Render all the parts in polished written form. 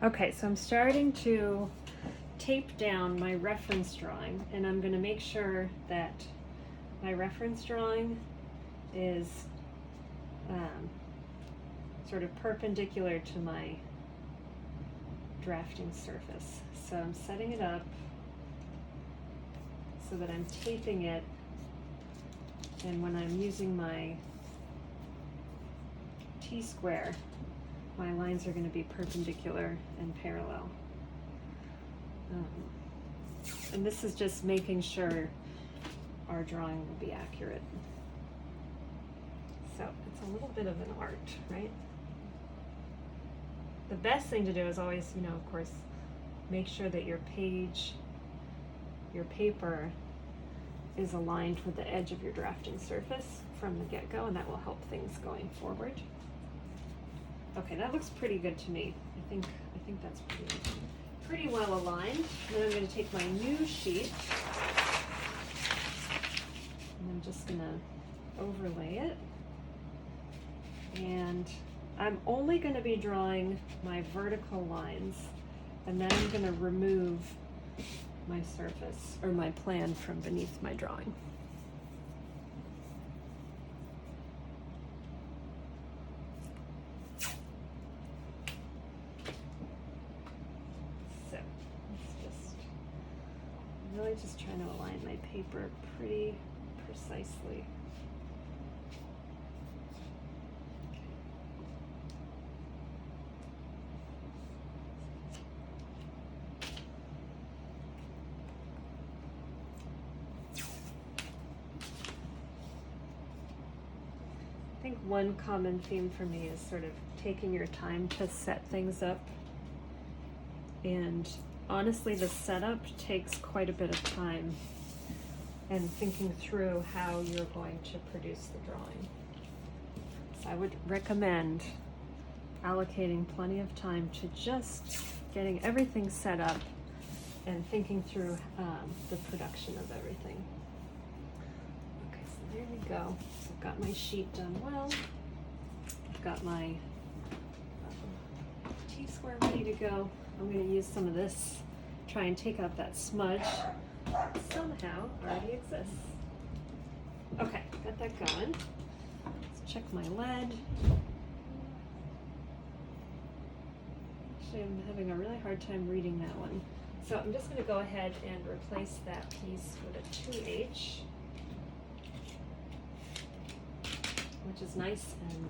Okay, so I'm starting to tape down my reference drawing, and I'm going to make sure that my reference drawing is sort of perpendicular to my drafting surface. So I'm setting it up so that I'm taping it, and when I'm using my T-square, my lines are going to be perpendicular and parallel. And this is just making sure our drawing will be accurate. So it's a little bit of an art, right? The best thing to do is always, of course, make sure that your page, your paper is aligned with the edge of your drafting surface from the get-go, and that will help things going forward. Okay, that looks pretty good to me. I think that's pretty well aligned. Then I'm going to take my new sheet, and I'm just going to overlay it. And I'm only going to be drawing my vertical lines, and then I'm going to remove my surface or my plan from beneath my drawing. So I'm really just trying to align my paper pretty precisely. I think one common theme for me is sort of taking your time to set things up. And honestly, the setup takes quite a bit of time and thinking through how you're going to produce the drawing. So I would recommend allocating plenty of time to just getting everything set up and thinking through the production of everything. Okay, so there we go. So I've got my sheet done well. I've got my T-square ready to go. I'm going to use some of this, try and take out that smudge that somehow already exists. Okay, got that going. Let's check my lead. Actually, I'm having a really hard time reading that one. So I'm just going to go ahead and replace that piece with a 2H, which is nice and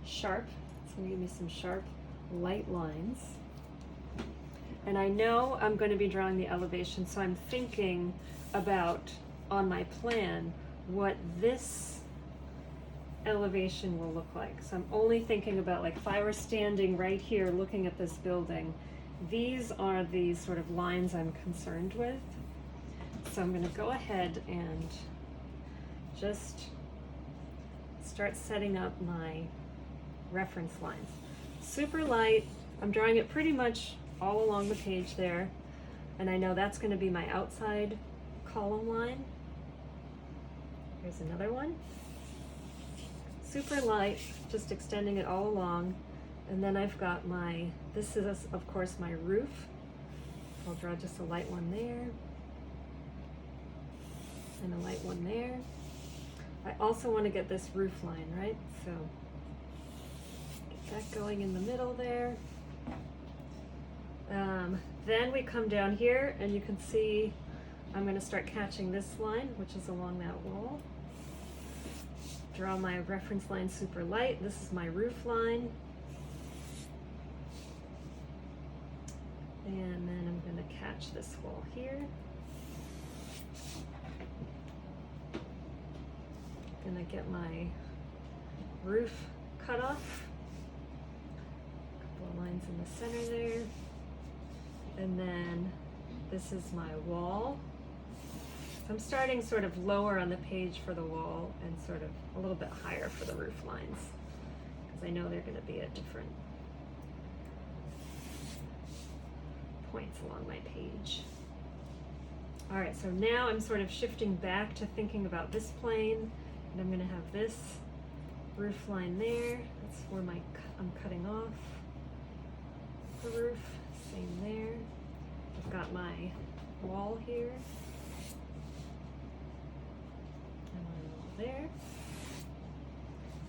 sharp. It's going to give me some sharp, light lines. And I know I'm going to be drawing the elevation, so I'm thinking about, on my plan, what this elevation will look like. So I'm only thinking about, like, if I were standing right here looking at this building, these are the sort of lines I'm concerned with. So I'm going to go ahead and just start setting up my reference lines. Super light. I'm drawing it pretty much all along the page there, and I know that's going to be my outside column line. Here's another one. Super light, just extending it all along. And then I've got this is of course my roof. I'll draw just a light one there and a light one there. I also want to get this roof line, right? So get that going in the middle there. Then we come down here and you can see I'm going to start catching this line, which is along that wall. Draw my reference line super light. This is my roof line. And then I'm going to catch this wall here. Gonna get my roof cut off. A couple of lines in the center there. And then this is my wall. So I'm starting sort of lower on the page for the wall and sort of a little bit higher for the roof lines, because I know they're going to be at different points along my page. All right, so now I'm sort of shifting back to thinking about this plane, and I'm going to have this roof line there. That's where I'm cutting off the roof. same there. I've got my wall here, and my wall there.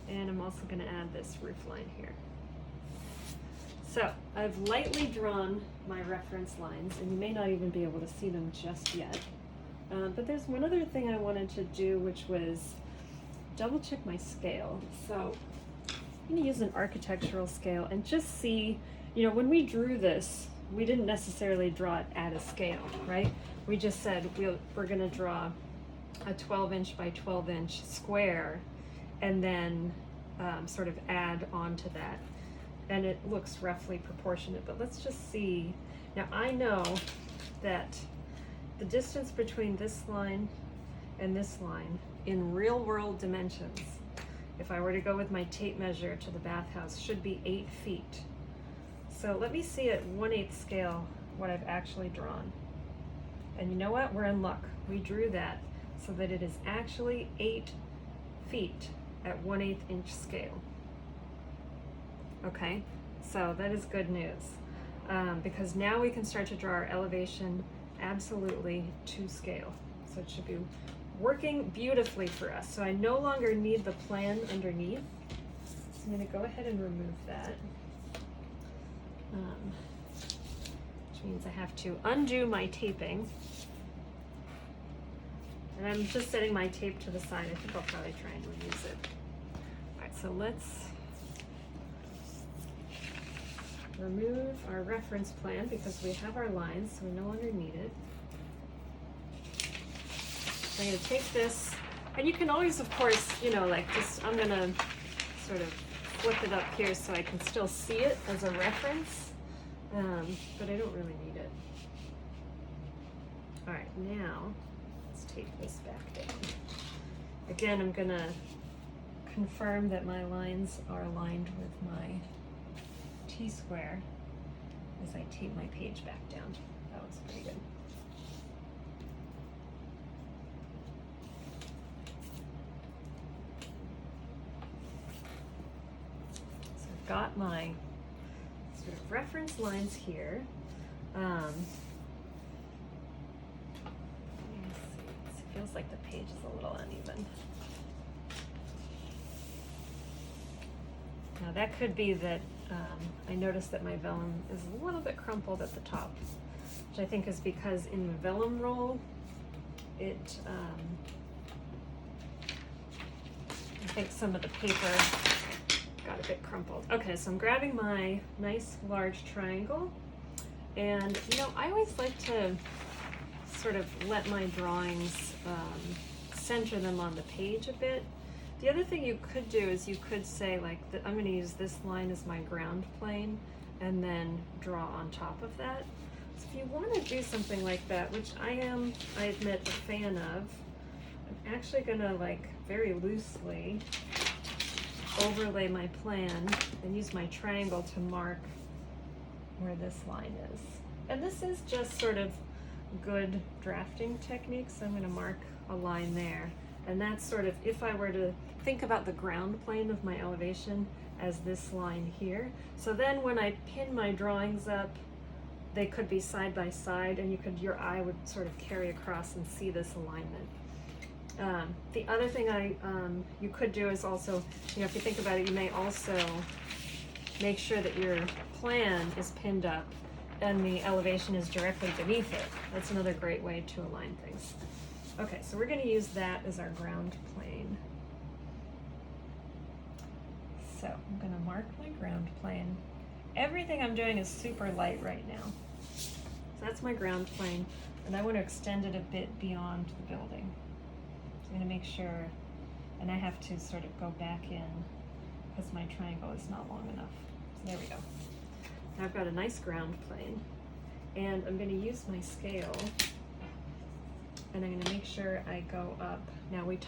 And I'm also going to add this roof line here. So I've lightly drawn my reference lines, and you may not even be able to see them just yet. But there's one other thing I wanted to do, which was double check my scale. So I'm going to use an architectural scale and just see, you know, when we drew this, we didn't necessarily draw it at a scale, right? We just said we're going to draw a 12-inch by 12-inch square and then sort of add on to that. And it looks roughly proportionate, but let's just see. Now I know that the distance between this line and this line in real world dimensions, if I were to go with my tape measure to the bathhouse, should be 8 feet. So let me see at 1/8 scale what I've actually drawn. And you know what? We're in luck. We drew that so that it is actually 8 feet at 1/8 inch scale. Okay, so that is good news, because now we can start to draw our elevation absolutely to scale. So it should be working beautifully for us. So I no longer need the plan underneath. So I'm going to go ahead and remove that, which means I have to undo my taping. And I'm just setting my tape to the side. I think I'll probably try and reuse it. All right, so let's remove our reference plan because we have our lines, so we no longer need it. I'm going to take this, and you can always, of course, you know, like just, I'm going to sort of flip it up here so I can still see it as a reference, but I don't really need it. All right, now let's take this back down. Again, I'm going to confirm that my lines are aligned with my T-square as I tape my page back down. That looks pretty good. So I've got my sort of reference lines here. Let me see. It feels like the page is a little uneven. Now that could be that I noticed that my vellum is a little bit crumpled at the top, which I think is because in the vellum roll, it, I think some of the paper got a bit crumpled. Okay, so I'm grabbing my nice large triangle, and you know, I always like to sort of let my drawings center them on the page a bit. The other thing you could do is you could say like, I'm going to use this line as my ground plane and then draw on top of that. So if you want to do something like that, which I admit, a fan of, I'm actually going to like very loosely overlay my plan and use my triangle to mark where this line is. And this is just sort of good drafting technique, so I'm going to mark a line there. And that's sort of, if I were to think about the ground plane of my elevation as this line here. So then when I pin my drawings up, they could be side by side, and your eye would sort of carry across and see this alignment. The other thing you could do is also, you know, if you think about it, you may also make sure that your plan is pinned up and the elevation is directly beneath it. That's another great way to align things. Okay, so we're going to use that as our ground plane. So I'm going to mark my ground plane. Everything I'm doing is super light right now. So that's my ground plane, and I want to extend it a bit beyond the building. So I'm going to make sure, and I have to sort of go back in because my triangle is not long enough. So there we go. Now I've got a nice ground plane, and I'm going to use my scale, and I'm going to make sure I go up. Now we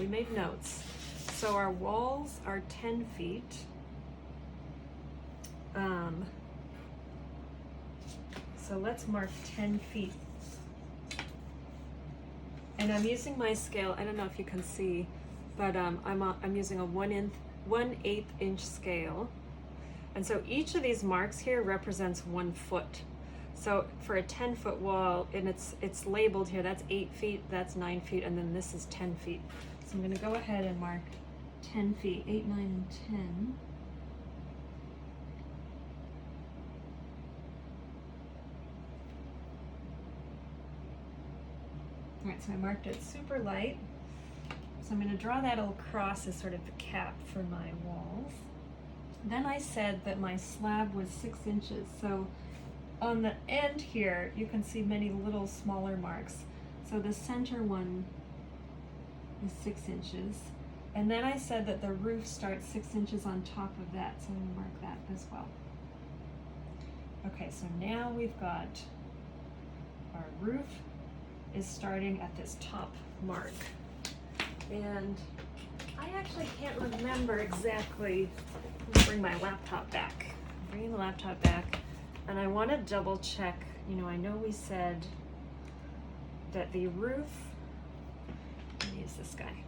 made notes. So our walls are 10 feet. So let's mark 10 feet. And I'm using my scale, I don't know if you can see, but I'm using a 1/8 inch scale. And so each of these marks here represents 1 foot. So for a 10-foot wall, and it's labeled here, that's 8 feet, that's 9 feet, and then this is 10 feet. So I'm gonna go ahead and mark 10 feet, 8, 9, and 10. All right, so I marked it super light. So I'm gonna draw that little cross as sort of the cap for my walls. Then I said that my slab was 6 inches. So on the end here, you can see many little smaller marks. So the center one is 6 inches. And then I said that the roof starts 6 inches on top of that. So I'm gonna mark that as well. Okay, so now we've got our roof is starting at this top mark. And I actually can't remember exactly. Let me bring my laptop back. I'm bringing the laptop back, and I want to double check. You know, I know we said that the roof, let me use this guy.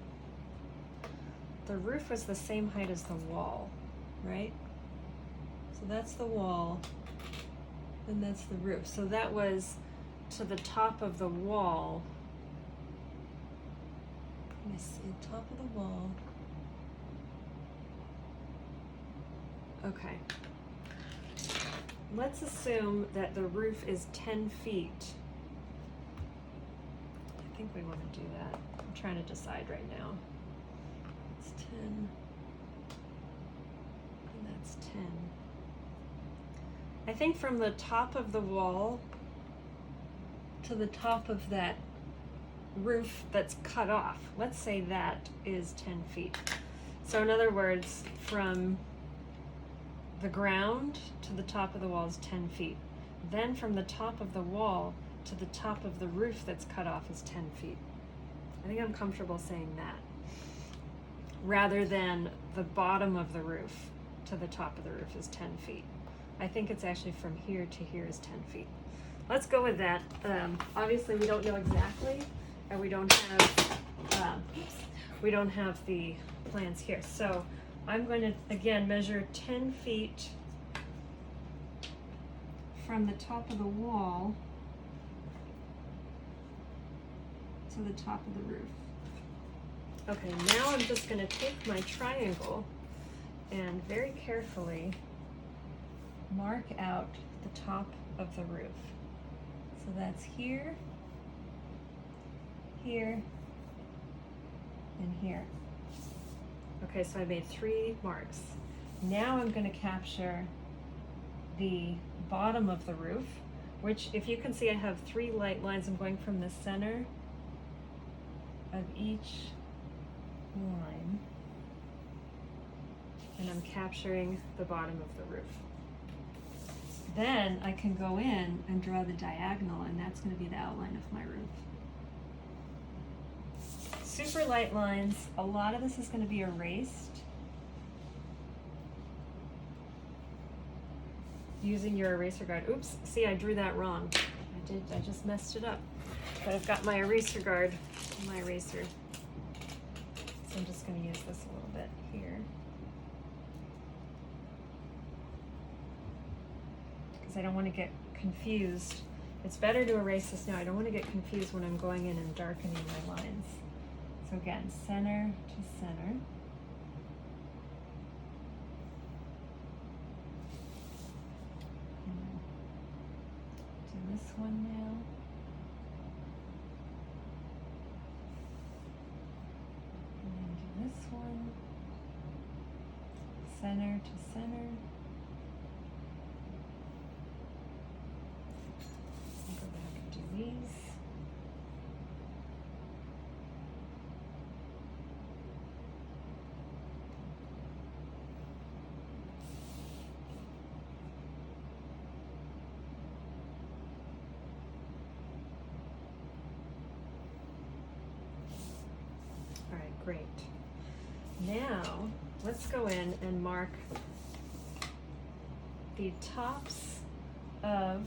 The roof was the same height as the wall, right? So that's the wall, and that's the roof. So that was to the top of the wall. Let me see, top of the wall. Okay. Let's assume that the roof is 10 feet. I think we want to do that. I'm trying to decide right now. It's 10. And that's 10. I think from the top of the wall to the top of that roof that's cut off, let's say that is 10 feet. So in other words, from the ground to the top of the wall is 10 feet. Then from the top of the wall to the top of the roof that's cut off is 10 feet. I think I'm comfortable saying that, rather than the bottom of the roof to the top of the roof is 10 feet. I think it's actually from here to here is 10 feet. Let's go with that. Obviously we don't know exactly, and we don't have the plans here. So I'm going to again measure 10 feet from the top of the wall to the top of the roof. Okay, now I'm just going to take my triangle and very carefully mark out the top of the roof. So that's here, here, and here. Okay, so I made 3 marks. Now I'm going to capture the bottom of the roof, which, if you can see, I have 3 light lines. I'm going from the center of each line, and I'm capturing the bottom of the roof. Then I can go in and draw the diagonal, and that's going to be the outline of my roof. Super light lines. A lot of this is going to be erased using your eraser guard. Oops, see, I drew that wrong. I just messed it up. But I've got my eraser guard, my eraser. So I'm just going to use this a little bit here, because I don't want to get confused. It's better to erase this now. I don't want to get confused when I'm going in and darkening my lines. So again, center to center. Do this one now. And then do this one. Center to center. I'll go back and do these. Great. Now, let's go in and mark the tops of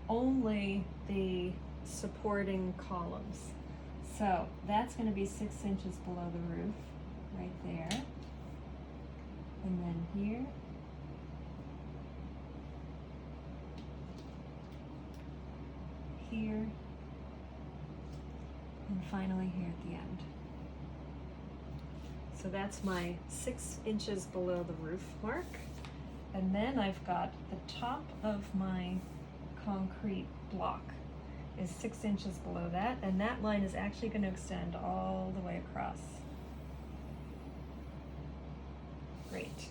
only the supporting columns. So that's going to be 6 inches below the roof, right there. and then here, here, and finally here at the end. So that's my 6 inches below the roof mark. And then I've got the top of my concrete block is 6 inches below that, and that line is actually going to extend all the way across. Great.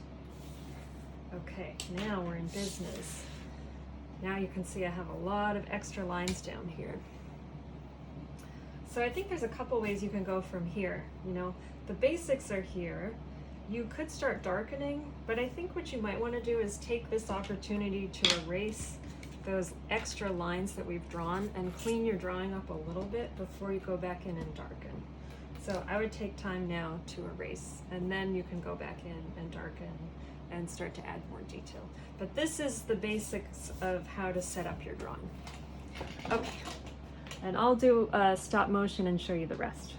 Okay, now we're in business. Now you can see I have a lot of extra lines down here. So I think there's a couple ways you can go from here. You know, the basics are here. You could start darkening, but I think what you might want to do is take this opportunity to erase those extra lines that we've drawn and clean your drawing up a little bit before you go back in and darken. So I would take time now to erase, and then you can go back in and darken and start to add more detail. But this is the basics of how to set up your drawing. Okay, and I'll do stop motion and show you the rest.